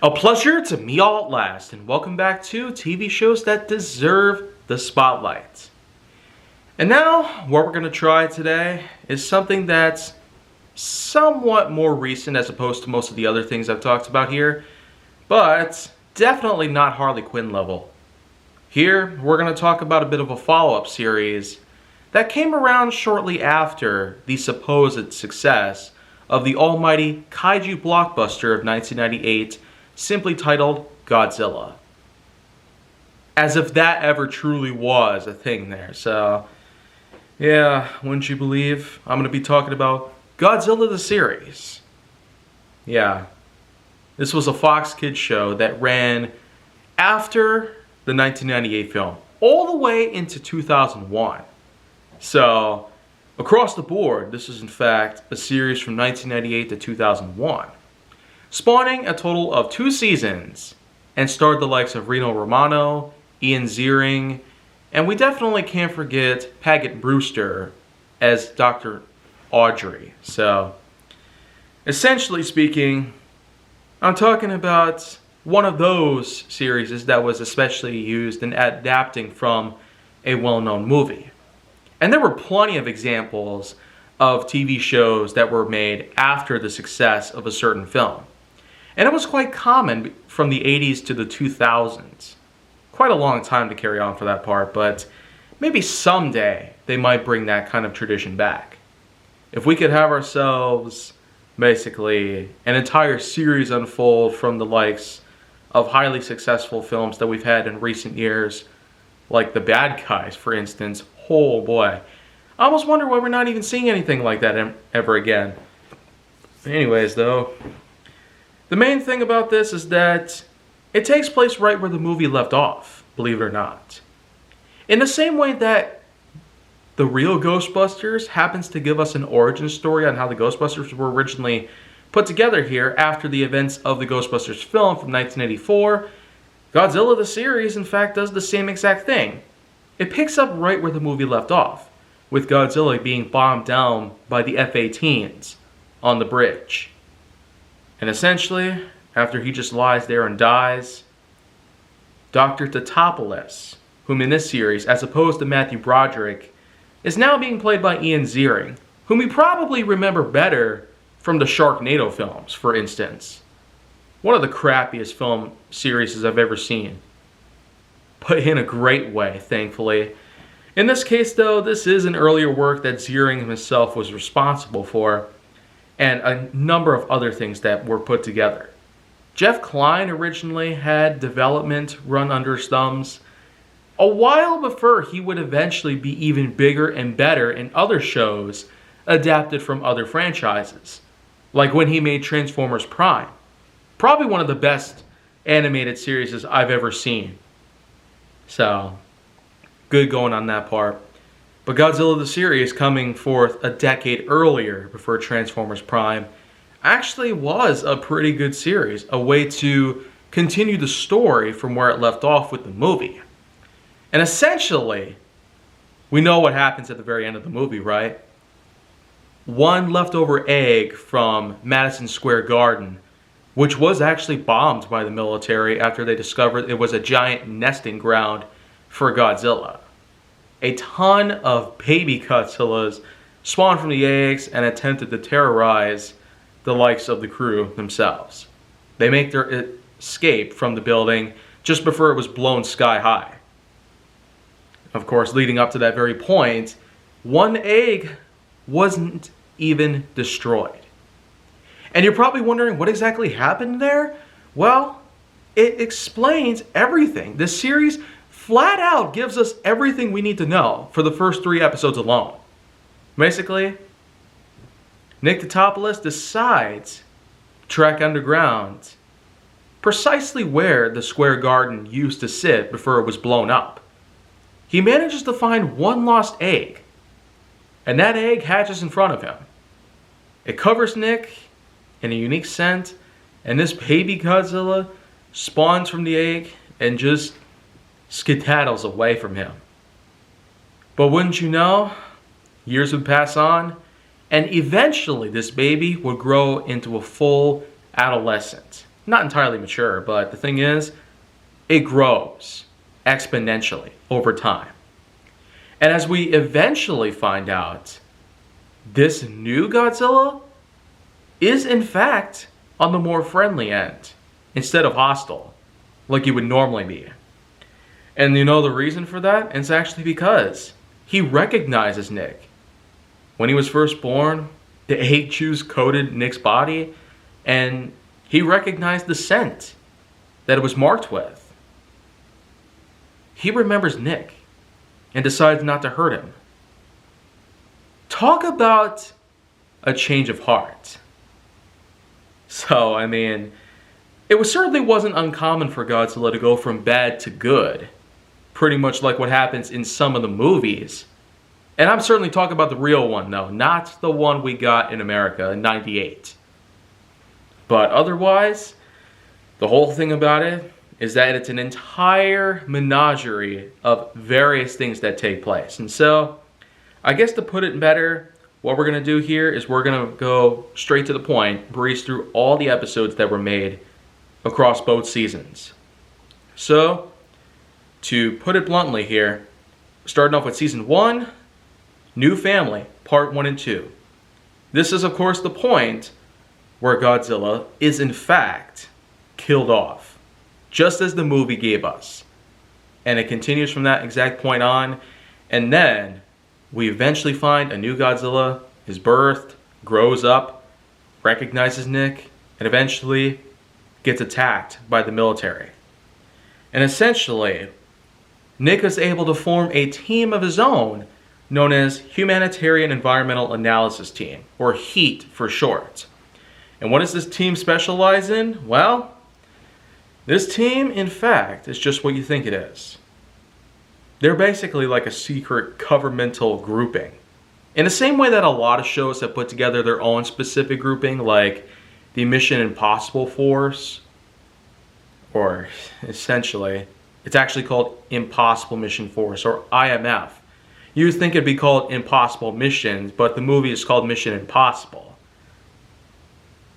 A pleasure to meet y'all at last, and welcome back to TV shows that deserve the spotlight. And now, what we're going to try today is something that's somewhat more recent as opposed to most of the other things I've talked about here, but definitely not Harley Quinn level. Here, we're going to talk about a bit of a follow-up series that came around shortly after the supposed success of the almighty kaiju blockbuster of 1998, simply titled Godzilla. As if that ever truly was a thing there. So, yeah, wouldn't you believe? I'm going to be talking about Godzilla the series. Yeah, this was a Fox Kids show that ran after the 1998 film, all the way into 2001. So, across the board, this is in fact a series from 1998 to 2001, spawning a total of 2 seasons and starred the likes of Reno Romano, Ian Ziering, and we definitely can't forget Paget Brewster as Dr. Audrey. So, essentially speaking, I'm talking about one of those series that was especially used in adapting from a well-known movie. And there were plenty of examples of TV shows that were made after the success of a certain film. And it was quite common from the 80s to the 2000s. Quite a long time to carry on for that part, but maybe someday they might bring that kind of tradition back. If we could have ourselves, basically, an entire series unfold from the likes of highly successful films that we've had in recent years, like The Bad Guys, for instance, oh boy. I almost wonder why we're not even seeing anything like that ever again. Anyways, though, the main thing about this is that it takes place right where the movie left off, believe it or not. In the same way that the real Ghostbusters happens to give us an origin story on how the Ghostbusters were originally put together here after the events of the Ghostbusters film from 1984, Godzilla the series in fact does the same exact thing. It picks up right where the movie left off, with Godzilla being bombed down by the F-18s on the bridge. And essentially, after he just lies there and dies, Dr. Tatopoulos, whom in this series, as opposed to Matthew Broderick, is now being played by Ian Ziering, whom we probably remember better from the Sharknado films, for instance. One of the crappiest film series I've ever seen. But in a great way, thankfully. In this case, though, this is an earlier work that Ziering himself was responsible for, and a number of other things that were put together. Jeff Kline originally had development run under his thumbs a while before he would eventually be even bigger and better in other shows adapted from other franchises, like when he made Transformers Prime. Probably one of the best animated series I've ever seen. So, good going on that part. But Godzilla the series, coming forth a decade earlier before Transformers Prime, actually was a pretty good series. A way to continue the story from where it left off with the movie. And essentially, we know what happens at the very end of the movie, right? One leftover egg from Madison Square Garden, which was actually bombed by the military after they discovered it was a giant nesting ground for Godzilla. A ton of baby Godzillas spawned from the eggs and attempted to terrorize the likes of the crew themselves. They make their escape from the building just before it was blown sky high. Of course, leading up to that very point, one egg wasn't even destroyed. And you're probably wondering what exactly happened there? Well, it explains everything. This series flat out gives us everything we need to know for the first 3 episodes alone. Basically, Nick Tatopoulos decides to track underground precisely where the Square Garden used to sit before it was blown up. He manages to find one lost egg, and that egg hatches in front of him. It covers Nick in a unique scent, and this baby Godzilla spawns from the egg and just skedaddles away from him. But wouldn't you know, years would pass on, and eventually this baby would grow into a full adolescent. not entirely mature, but the thing is, it grows exponentially over time. And as we eventually find out, this new Godzilla is in fact on the more friendly end instead of hostile, like you would normally be. And you know the reason for that? It's actually because he recognizes Nick. When he was first born, the 8 juice coated Nick's body, and he recognized the scent that it was marked with. He remembers Nick and decides not to hurt him. Talk about a change of heart. So, I mean, it certainly wasn't uncommon for Godzilla to go from bad to good. Pretty much like what happens in some of the movies. And I'm certainly talking about the real one, though, not the one we got in America in '98. But otherwise, the whole thing about it is that it's an entire menagerie of various things that take place. And so, I guess to put it better, what we're going to do here is we're going to go straight to the point, breeze through all the episodes that were made across both seasons. So, to put it bluntly here, starting off with Season 1, New Family, Part 1 and 2. This is, of course, the point where Godzilla is, in fact, killed off, just as the movie gave us. And it continues from that exact point on, and then we eventually find a new Godzilla, is birthed, grows up, recognizes Nick, and eventually gets attacked by the military. And essentially, Nick is able to form a team of his own known as Humanitarian Environmental Analysis Team, or HEAT for short. And what does this team specialize in? Well, this team, in fact, is just what you think it is. They're basically like a secret governmental grouping. In the same way that a lot of shows have put together their own specific grouping, like the Mission Impossible Force, or essentially, it's actually called Impossible Mission Force, or IMF. You would think it'd be called Impossible Missions, but the movie is called Mission Impossible.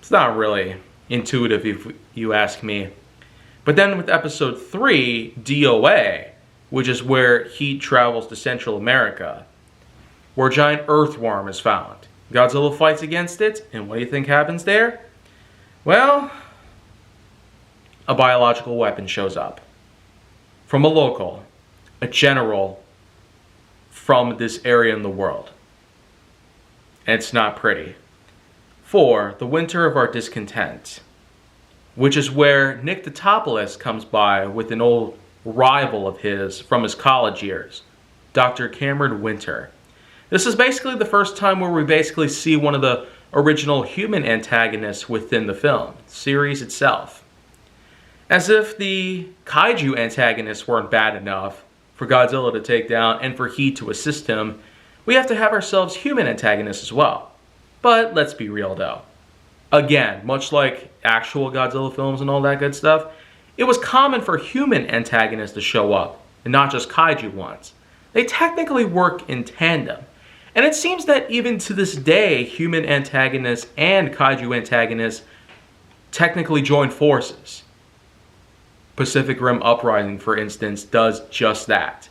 It's not really intuitive if you ask me. But then with episode 3, DOA, which is where Heat travels to Central America, where a giant earthworm is found. Godzilla fights against it, and what do you think happens there? Well, a biological weapon shows up. From a local, a general from this area in the world. And it's not pretty. 4, the winter of our discontent, which is where Nick Totopoulos comes by with an old rival of his from his college years, Dr. Cameron Winter. This is basically the first time where we basically see one of the original human antagonists within the film series itself. As if the kaiju antagonists weren't bad enough for Godzilla to take down and for Heat to assist him, we have to have ourselves human antagonists as well. But let's be real though. Again, much like actual Godzilla films and all that good stuff, it was common for human antagonists to show up, and not just kaiju ones. They technically work in tandem. And it seems that even to this day, human antagonists and kaiju antagonists technically join forces. Pacific Rim Uprising, for instance, does just that.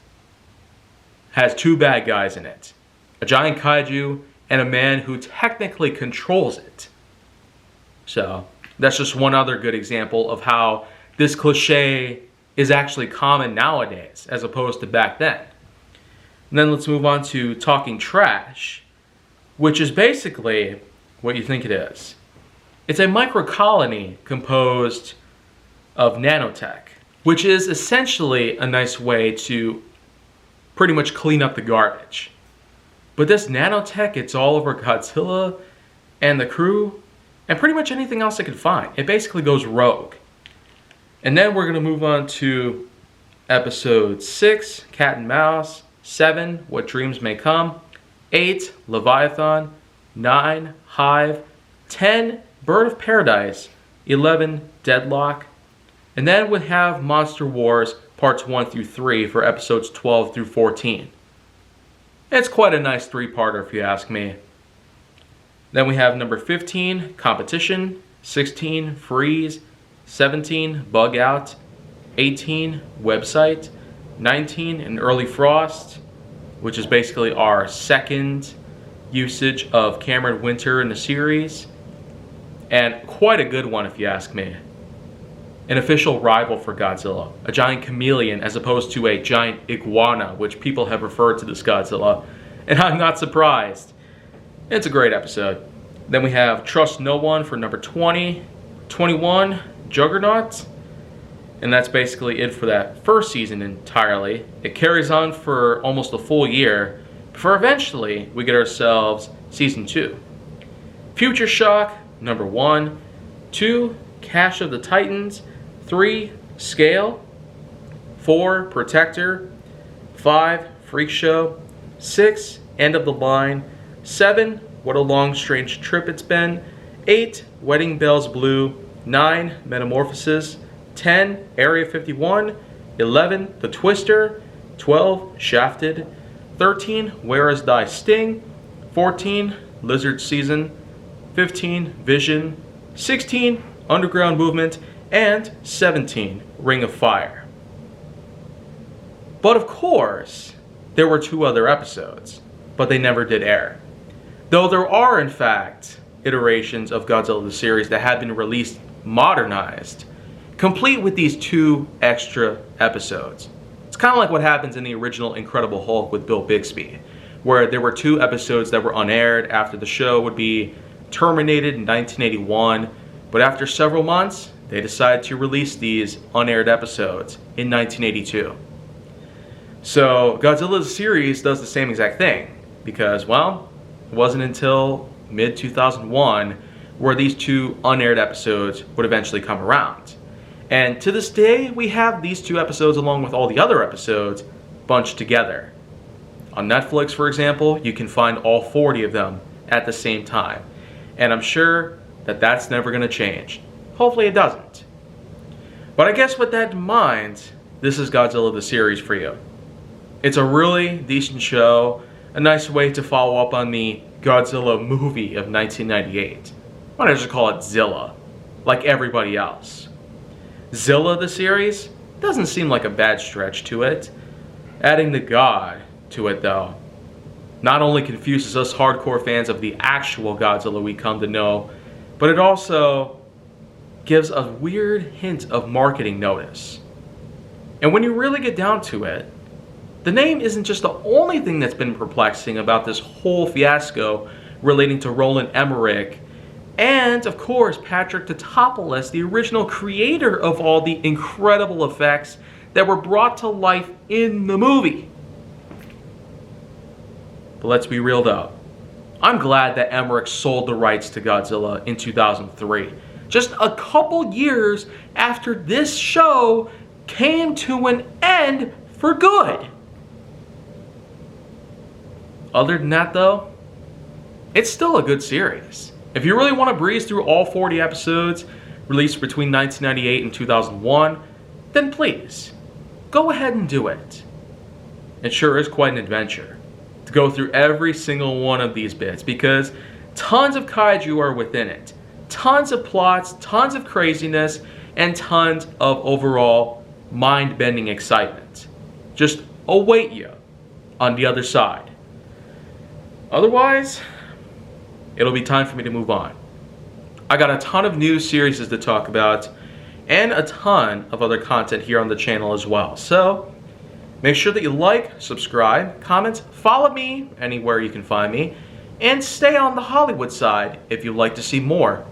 Has 2 bad guys in it. A giant kaiju and a man who technically controls it. So, that's just one other good example of how this cliche is actually common nowadays, as opposed to back then. And then let's move on to Talking Trash, which is basically what you think it is. It's a microcolony composed of nanotech, which is essentially a nice way to pretty much clean up the garbage. But this nanotech, it's all over Godzilla and the crew, and pretty much anything else it can find. It basically goes rogue. And then we're going to move on to episode 6, Cat and Mouse, 7, What Dreams May Come, 8, Leviathan, 9, Hive, 10, Bird of Paradise, 11, Deadlock, and then we have Monster Wars parts 1 through 3 for episodes 12 through 14. It's quite a nice 3-parter if you ask me. Then we have number 15, Competition, 16, Freeze, 17 bug out, 18 website, 19 an early frost, which is basically our second usage of Cameron Winter in the series, and quite a good one if you ask me. An official rival for Godzilla, a giant chameleon as opposed to a giant iguana, which people have referred to this Godzilla, and I'm not surprised. It's a great episode. Then we have Trust No One for number 20, 21, Juggernaut, and that's basically it for that first season entirely. It carries on for almost a full year before eventually we get ourselves season 2. Future Shock, number 1, 2, Cash of the Titans, 3, Scale, 4, Protector, 5, Freak Show, 6, End of the Line, 7, What a Long Strange Trip It's Been, 8, Wedding Bells Blue, 9, Metamorphosis, 10, Area 51, 11, The Twister, 12, Shafted, 13, Where Is Thy Sting, 14, Lizard Season, 15, Vision, 16, Underground Movement, and 17, Ring of Fire. But of course, there were 2 other episodes, but they never did air. Though there are, in fact, iterations of Godzilla the series that have been released modernized, complete with these 2 extra episodes. It's kind of like what happens in the original Incredible Hulk with Bill Bixby, where there were 2 episodes that were unaired after the show would be terminated in 1981, but after several months, they decided to release these unaired episodes in 1982. So Godzilla the series does the same exact thing, because, well, it wasn't until mid-2001 where these 2 unaired episodes would eventually come around. And to this day, we have these 2 episodes along with all the other episodes bunched together. On Netflix, for example, you can find all 40 of them at the same time. And I'm sure that that's never going to change. Hopefully it doesn't. But I guess with that in mind, this is Godzilla the series for you. It's a really decent show, a nice way to follow up on the Godzilla movie of 1998. Why don't I just call it Zilla, like everybody else? Zilla the series doesn't seem like a bad stretch to it. Adding the God to it, though, not only confuses us hardcore fans of the actual Godzilla we come to know, but it also gives a weird hint of marketing notice. And when you really get down to it, the name isn't just the only thing that's been perplexing about this whole fiasco relating to Roland Emmerich and, of course, Patrick Tatopoulos, the original creator of all the incredible effects that were brought to life in the movie. But let's be real though. I'm glad that Emmerich sold the rights to Godzilla in 2003. Just a couple years after this show came to an end for good. Other than that though, it's still a good series. If you really want to breeze through all 40 episodes released between 1998 and 2001, then please, go ahead and do it. It sure is quite an adventure to go through every single one of these bits, because tons of kaiju are within it. Tons of plots, tons of craziness, and tons of overall mind-bending excitement just await you on the other side. Otherwise, it'll be time for me to move on. I got a ton of new series to talk about and a ton of other content here on the channel as well. So make sure that you like, subscribe, comment, follow me anywhere you can find me, and stay on the Hollywood side if you'd like to see more